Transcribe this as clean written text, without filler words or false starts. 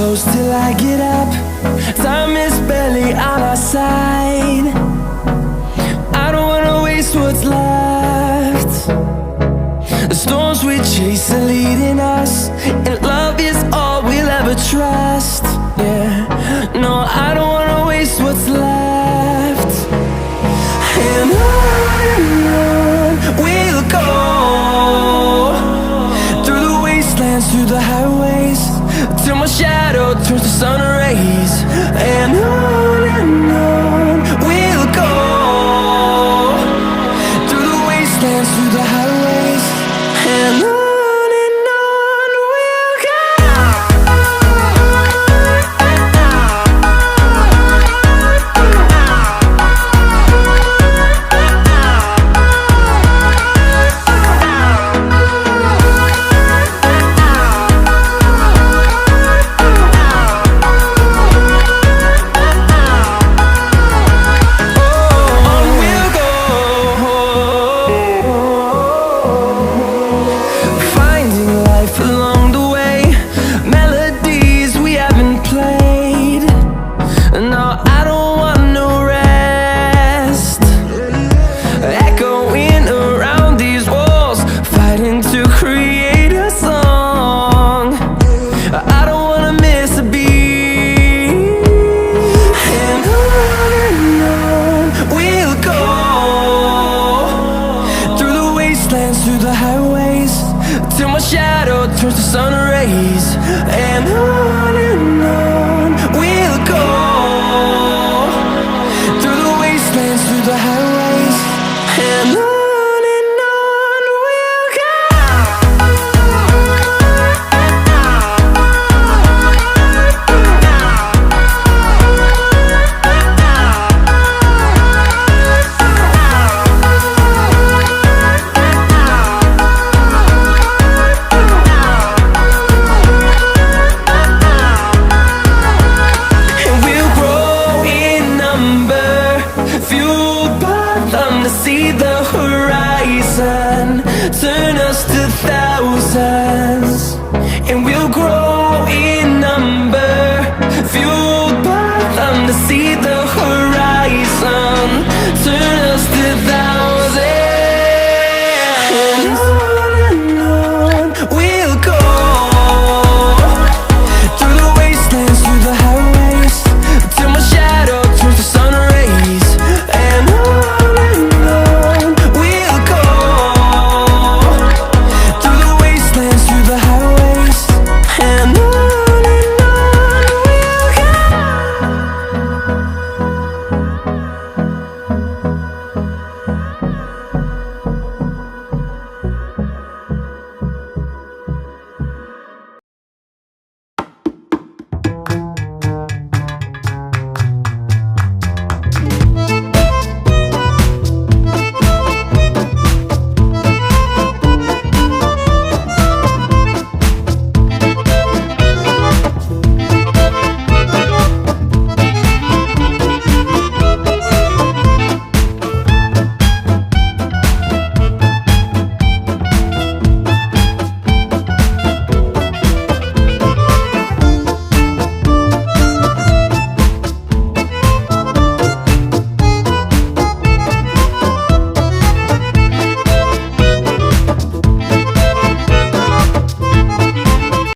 close till I get up. Time is barely on our side. I don't wanna waste what's left. The storms we chase are leading us, and love is all we'll ever trust. Yeah, no, I don't wanna waste what's left. And on we'll go, through the wastelands, through the highways, till my shadow turns to sun rays. And on we'll go, through the wastelands, through the highways, and on we'll go. Along the way, melodies we haven't played. No, I don't want no rest. Echoing around these walls, fighting to create a song. I don't wanna miss a beat. And on we'll go, through the wastelands, through the highways, till my shadow turns to sun rays. And on we'll go, through the wastelands, through the highways, and on we'll go. See the horizon turn us to thousands, and we'll grow